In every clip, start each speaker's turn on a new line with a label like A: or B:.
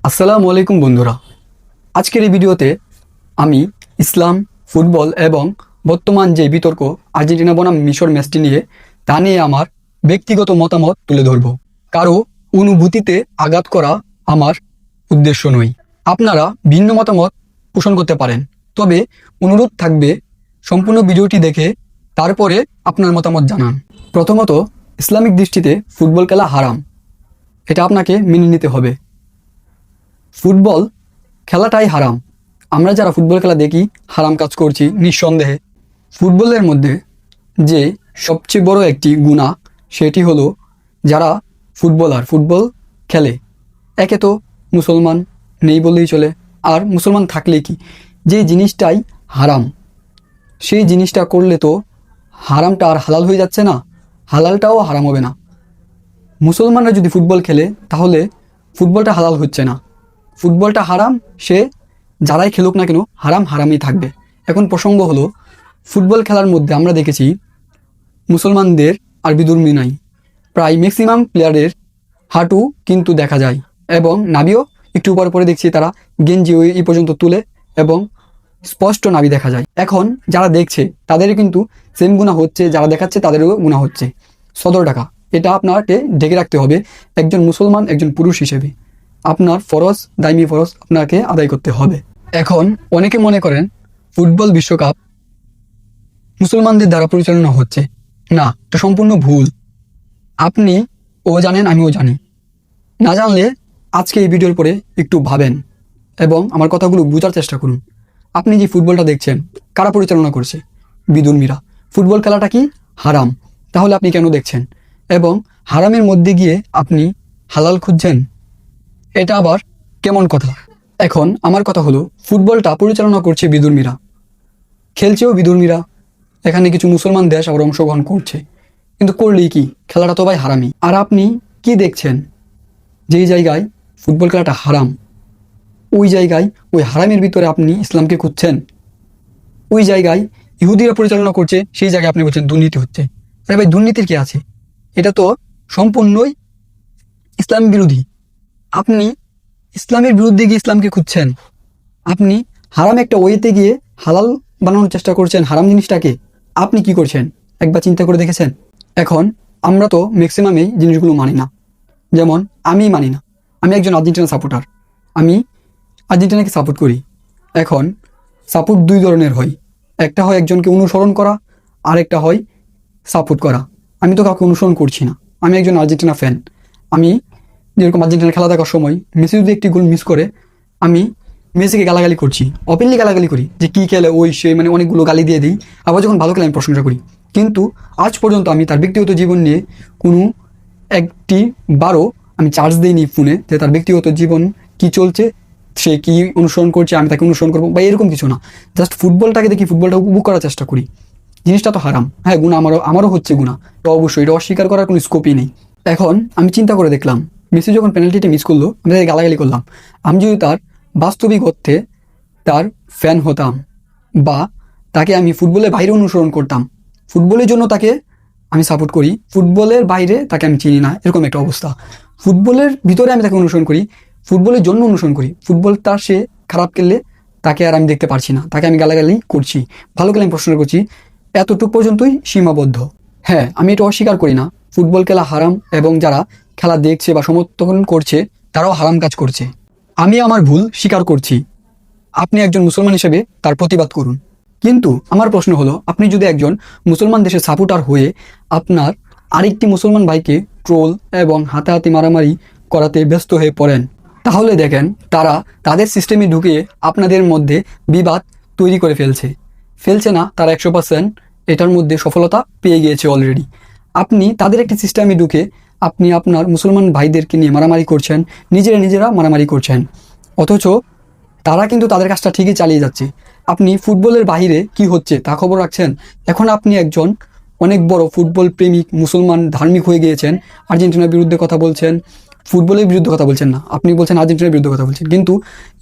A: আসসালামু আলাইকুম বন্ধুরা। আজকের এই ভিডিওতে আমি ইসলাম, ফুটবল এবং বর্তমান যে বিতর্ক আর্জেন্টিনা বনাম মিশর ম্যাচটি নিয়ে তা নিয়ে আমার ব্যক্তিগত মতামত তুলে ধরব। কারো অনুভূতিতে আঘাত করা আমার উদ্দেশ্য নয়। আপনারা ভিন্ন মতামত পোষণ করতে পারেন, তবে অনুরোধ থাকবে সম্পূর্ণ ভিডিওটি দেখে তারপরে আপনার মতামত জানান। প্রথমত, ইসলামিক দৃষ্টিতে ফুটবল খেলা হারাম, এটা আপনাকে মেনে নিতে হবে। ফুটবল খেলাটাই হারাম। আমরা যারা ফুটবল খেলা দেখি হারাম কাজ করছি নিঃসন্দেহে। ফুটবলের মধ্যে যে সবচেয়ে বড় একটি গুনাহ সেটি হলো যারা ফুটবল খেলে, একে তো মুসলমান নেই বললেই চলে, আর মুসলমান থাকলে কি যে জিনিসটাই হারাম সেই জিনিসটা করলে তো হারামটা আর হালাল হয়ে যাচ্ছে না, হালালটাও হারাম হবে না। মুসলমানরা যদি ফুটবল খেলে তাহলে ফুটবলটা হালাল হচ্ছে না, ফুটবলটা হারাম। সে যারাই খেলুক না কেন হারাম হারামই থাকবে। এখন প্রসঙ্গ হলো, ফুটবল খেলার মধ্যে আমরা দেখেছি মুসলমানদের আর বিধর্মী নাই, প্রায় ম্যাক্সিমাম প্লেয়ারের হাঁটু কিন্তু দেখা যায় এবং নাভিও একটু উপর পরে দেখছি তারা গেঞ্জি এই পর্যন্ত তুলে এবং স্পষ্ট নাভি দেখা যায়। এখন যারা দেখছে তাদের কিন্তু সেম গুনাহ হচ্ছে, যারা দেখাচ্ছে তাদেরও গুনাহ হচ্ছে। সদর ঢাকা, এটা আপনাকে ঢেকে রাখতে হবে একজন মুসলমান, একজন পুরুষ হিসেবে। আপনার ফরজ, দায়মি ফরজ আপনাকে আদায় করতে হবে। এখন অনেকে মনে করেন ফুটবল বিশ্বকাপ মুসলমানদের দ্বারা পরিচালনা হচ্ছে, না, এটা সম্পূর্ণ ভুল। আপনি ও জানেন, আমিও জানি। না জানলে আজকে এই ভিডিওর পরে একটু ভাবেন এবং আমার কথাগুলো বোঝার চেষ্টা করুন। আপনি যে ফুটবলটা দেখছেন কারা পরিচালনা করছে? বিধর্মীরা। ফুটবল খেলাটা কি হারাম, তাহলে আপনি কেন দেখছেন? এবং হারামের মধ্যে গিয়ে আপনি হালাল খুঁজছেন, এটা আবার কেমন কথা? এখন আমার কথা হলো, ফুটবলটা পরিচালনা করছে বিধর্মীরা, খেলছেও বিধর্মীরা। এখানে কিছু মুসলমান দেশ আবার অংশগ্রহণ করছে, কিন্তু করলেই কি, খেলাটা তো ভাই হারামই। আর আপনি কি দেখছেন? যেই জায়গায় ফুটবল খেলাটা হারাম ওই জায়গায়, ওই হারামের ভিতরে আপনি ইসলামকে খুঁজছেন। ওই জায়গায় ইহুদিরা পরিচালনা করছে, সেই জায়গায় আপনি বলছেন দুর্নীতি হচ্ছে। আরে ভাই, দুর্নীতির কি আছে? এটা তো সম্পূর্ণই ইসলাম বিরোধী। আপনি ইসলামের বিরুদ্ধে গিয়ে ইসলামকে খুঁজছেন, আপনি হারাম একটা ওয়েতে গিয়ে হালাল বানানোর চেষ্টা করছেন হারাম জিনিসটাকে। আপনি কি করছেন একবার চিন্তা করে দেখেছেন? এখন আমরা তো ম্যাক্সিমাম এই জিনিসগুলো মানি না, যেমন আমি মানি না। আমি একজন আর্জেন্টিনা সাপোর্টার, আমি আর্জেন্টিনাকে সাপোর্ট করি। এখন সাপোর্ট দুই ধরনের হয়, একটা হয় একজনকে অনুসরণ করা, আর একটা হয় সাপোর্ট করা। আমি তো কাউকে অনুসরণ করছি না, আমি একজন আর্জেন্টিনা ফ্যান। আমি যেরকম আর্জেন্টিনার খেলা দেখার সময় মেসি যদি একটি গোল মিস করে, আমি মেসিকে গালাগালি করছি, ওপেনলি গালাগালি করি যে কী খেলে ওই সে, মানে অনেকগুলো গালি দিয়ে দিই। আবার যখন ভালো খেলে আমি প্রশংসা করি। কিন্তু আজ পর্যন্ত আমি তার ব্যক্তিগত জীবন নিয়ে কোনো একটি বারও আমি চার্জ দিইনি ফোনে যে তার ব্যক্তিগত জীবন কি চলছে, সে কি অনুসরণ করছে, আমি তাকে অনুসরণ করবো বা এরকম কিছু না। জাস্ট ফুটবলটাকে দেখি, ফুটবলটা উপভোগ করার চেষ্টা করি। জিনিসটা তো হারাম, হ্যাঁ, গুণা আমারও হচ্ছে গুণা, তো অবশ্যই এটা অস্বীকার করার কোনো স্কোপই নেই। এখন আমি চিন্তা করে দেখলাম, মেসি যখন পেনাল্টিটা মিস করলো আমি তাকে গালাগালি করলাম। আমি যদি তার বাস্তবিক অর্থে তার ফ্যান হতাম বা তাকে আমি ফুটবলের বাইরে অনুসরণ করতাম, ফুটবলের জন্য তাকে আমি সাপোর্ট করি, ফুটবলের বাইরে তাকে আমি চিনি না, এরকম একটা অবস্থা। ফুটবলের ভিতরে আমি তাকে অনুসরণ করি, ফুটবলের জন্য অনুসরণ করি। ফুটবল তার সে খারাপ খেললে তাকে আর আমি দেখতে পারছি না, তাকে আমি গালাগালি করছি, ভালো খেলে আমি প্রশ্ন করছি, এতটুকু পর্যন্তই সীমাবদ্ধ। হ্যাঁ, আমি এটা অস্বীকার করি না ফুটবল খেলা হারাম এবং যারা খেলা দেখছে বা সমর্থন করছে তারাও হারাম কাজ করছে। আমি আমার ভুল স্বীকার করছি, আপনি একজন মুসলমান হিসেবে তার প্রতিবাদ করুন। কিন্তু আমার প্রশ্ন হলো, আপনি যদি একজন মুসলমান দেশের সাপোর্টার হয়ে আপনার আরেকটি মুসলমান ভাইকে ট্রোল এবং হাতাহাতি মারামারি করাতে ব্যস্ত হয়ে পড়েন, তাহলে দেখেন তারা তাদের সিস্টেমে ঢুকিয়ে আপনাদের মধ্যে বিবাদ তৈরি করে ফেলছে না, তারা 100% এটার মধ্যে সফলতা পেয়ে গিয়েছে অলরেডি। আপনি তাদের একটি সিস্টেমে ঢুকে আপনি আপনার মুসলমান ভাইদেরকে নিয়ে মারামারি করছেন, নিজেরা মারামারি করছেন, অথচ তারা কিন্তু তাদের কাজটা ঠিকই চালিয়ে যাচ্ছে। আপনি ফুটবলের বাইরে কি হচ্ছে তা খবর রাখছেন। এখন আপনি একজন অনেক বড় ফুটবল প্রেমিক মুসলমান ধার্মিক হয়ে গিয়েছেন, আর্জেন্টিনার বিরুদ্ধে কথা বলছেন, ফুটবলের বিরুদ্ধে কথা বলছেন না, আপনি বলছেন আর্জেন্টিনার বিরুদ্ধে কথা বলছেন, কিন্তু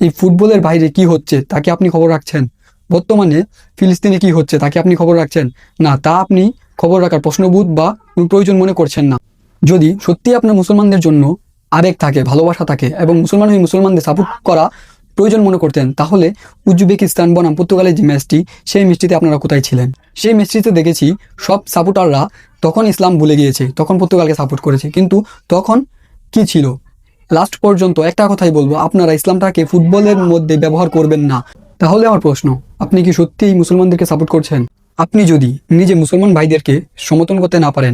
A: এই ফুটবলের বাইরে কি হচ্ছে তাকে আপনি খবর রাখছেন। বর্তমানে ফিলিস্তিনে কি হচ্ছে তাকে আপনি খবর রাখছেন না, তা আপনি খবর রাখার প্রশ্নবোধ বা প্রয়োজন মনে করছেন না। যদি সত্যি আপনার মুসলমানদের জন্য আবেগ থাকে, ভালোবাসা থাকে এবং মুসলমান হয়ে মুসলমানদের সাপোর্ট করা প্রয়োজন মনে করতেন, তাহলে উজবেকিস্তান বনাম পর্তুগালের যে ম্যাচটি, সেই ম্যাচটিতে আপনারা কোথায় ছিলেন? সেই ম্যাচটিতে দেখেছি সব সাপোর্টাররা তখন ইসলাম ভুলে গিয়েছে, তখন পর্তুগালকে সাপোর্ট করেছে। কিন্তু তখন কি ছিল? লাস্ট পর্যন্ত একটা কথাই বলবো, আপনারা ইসলামটাকে ফুটবলের মধ্যে ব্যবহার করবেন না। তাহলে আমার প্রশ্ন, আপনি কি সত্যিই মুসলমানদেরকে সাপোর্ট করছেন? আপনি যদি নিজে মুসলমান ভাইদেরকে সমর্থন করতে না পারেন,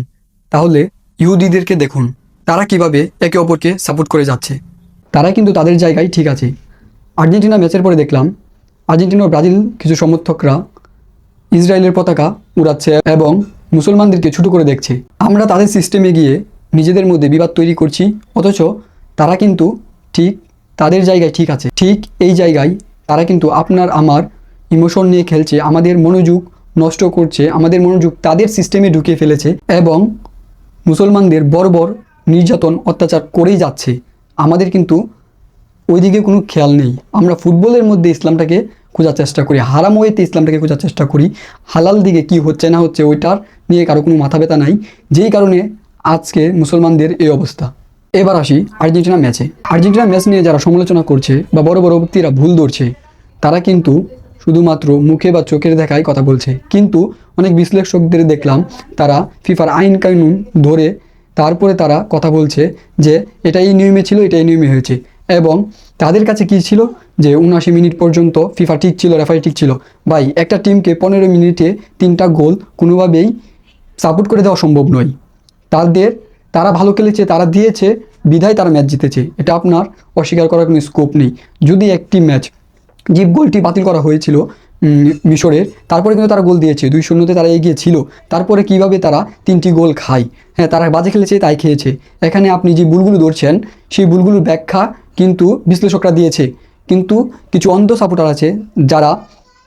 A: তাহলে ইহুদিদেরকে দেখুন তারা কিভাবে একে অপরকে সাপোর্ট করে যাচ্ছে। তারা কিন্তু তাদের জায়গায় ঠিক আছে। আর্জেন্টিনা ম্যাচের পরে দেখলাম আর্জেন্টিনা ও ব্রাজিল কিছু সমর্থকরা ইসরায়েলের পতাকা উড়াচ্ছে এবং মুসলমানদেরকে ছোট করে দেখছে। আমরা তাদের সিস্টেমে গিয়ে নিজেদের মধ্যে বিবাদ তৈরি করছি, অথচ তারা কিন্তু ঠিক তাদের জায়গায় ঠিক আছে। ঠিক এই জায়গায় তারা কিন্তু আপনার আমার ইমোশন নিয়ে খেলছে, আমাদের মনোযোগ নষ্ট করছে, আমাদের মনোযোগ তাদের সিস্টেমে ঢুকিয়ে ফেলেছে এবং মুসলমানদের বর্বর নির্যাতন অত্যাচার করেই যাচ্ছে। আমাদের কিন্তু ওইদিকে কোনো খেয়াল নেই। আমরা ফুটবলের মধ্যে ইসলামটাকে খোঁজার চেষ্টা করি, হারাম ওয়েতে ইসলামটাকে খোঁজার চেষ্টা করি, হালাল দিকে কি হচ্ছে না হচ্ছে ওইটার নিয়ে কারো কোনো মাথা ব্যথা নাই, যেই কারণে আজকে মুসলমানদের এই অবস্থা। এবার আসি আর্জেন্টিনা ম্যাচে। আর্জেন্টিনা ম্যাচ নিয়ে যারা সমালোচনা করছে বা বড় বড় ব্যক্তিরা ভুল ধরছে, তারা কিন্তু শুধুমাত্র মুখে বা চোখের দেখায় কথা বলছে। কিন্তু অনেক বিশ্লেষকদের দেখলাম তারা ফিফার আইন কানুন ধরে তারপরে তারা কথা বলছে যে এটা এই নিয়মে ছিল, এটা এই নিয়মে হয়েছে। এবং তাদের কাছে কি ছিল যে 79 মিনিট পর্যন্ত ফিফা ঠিক ছিল, রেফারি ঠিক ছিল। ভাই, একটা টিমকে 15 মিনিটে 3টা গোল কোনোভাবেই সাপোর্ট করে দেওয়া সম্ভব নয়। তারা ভালো খেলেছে, তারা দিয়েছে বিধায় তারা ম্যাচ জিতেছে, এটা আপনার অস্বীকার করার কোনো স্কোপ নেই। যদি একটি ম্যাচ যে গোলটি বাতিল করা হয়েছিল মিশরের, তারপরে কিন্তু তারা গোল দিয়েছে, 2-0 তারা এগিয়ে ছিল, তারপরে কিভাবে তারা 3টি গোল খায়? হ্যাঁ, তারা বাজে খেলেছে তাই খেয়েছে। এখানে আপনি যে ভুলগুলো ধরছেন, সেই ভুলগুলোর ব্যাখ্যা কিন্তু বিশ্লেষকরা দিয়েছে। কিন্তু কিছু অন্ধ সাপোর্টার আছে যারা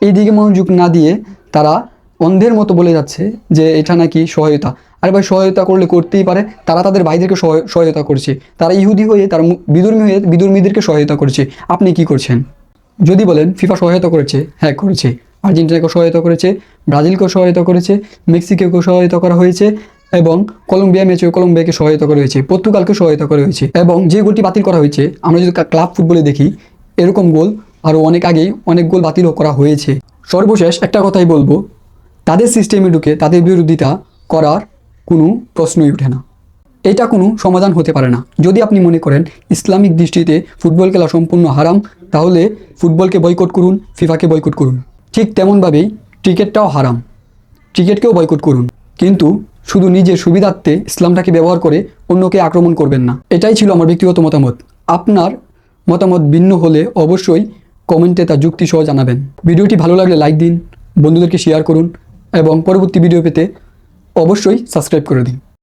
A: এই দিকে মনোযোগ না দিয়ে তারা অন্ধের মতো বলে যাচ্ছে যে এটা নাকি সহায়তা। আরে ভাই, সহায়তা করলে করতেই পারে, তারা তাদের ভাইদেরকে সহায়তা করছে, তারা ইহুদি হয়ে তারা বিধর্মী হয়ে বিধর্মীদেরকে সহায়তা করছে। আপনি কি করছেন? যদি বলেন ফিফা সহায়তা করেছে, হ্যাঁ করেছে। আর্জেন্টিনাকেও সহায়তা করেছে, ব্রাজিলকেও সহায়তা করেছে, মেক্সিকোকেও সহায়তা করা হয়েছে এবং কলম্বিয়া ম্যাচেও কলম্বিয়াকে সহায়তা করা হয়েছে, পর্তুগালকে সহায়তা করা হয়েছে। এবং যে গোলটি বাতিল করা হয়েছে, আমরা যদি ক্লাব ফুটবলে দেখি, এরকম গোল আরও অনেক আগেই অনেক গোল বাতিলও করা হয়েছে। সর্বশেষ একটা কথাই বলবো, তাদের সিস্টেমে ঢুকে তাদের বিরোধিতা করার কোনো প্রশ্নই ওঠে না। এটা কোনো সমাধান হতে পারে না। যদি আপনি মনে করেন ইসলামিক দৃষ্টিতে ফুটবল খেলা সম্পূর্ণ হারাম, তাহলে ফুটবলকে বয়কট করুন, ফিফাকে বয়কট করুন। ঠিক তেমনভাবেই ক্রিকেটটাও হারাম, ক্রিকেটকেও বয়কট করুন। কিন্তু শুধু নিজের সুবিধার্থে ইসলামটাকে ব্যবহার করে অন্যকে আক্রমণ করবেন না। এটাই ছিল আমার ব্যক্তিগত মতামত। আপনার মতামত ভিন্ন হলে অবশ্যই কমেন্টে তার যুক্তি সহ জানাবেন। ভিডিওটি ভালো লাগলে লাইক দিন, বন্ধুদেরকে শেয়ার করুন এবং পরবর্তী ভিডিও পেতে অবশ্যই সাবস্ক্রাইব করে দিন।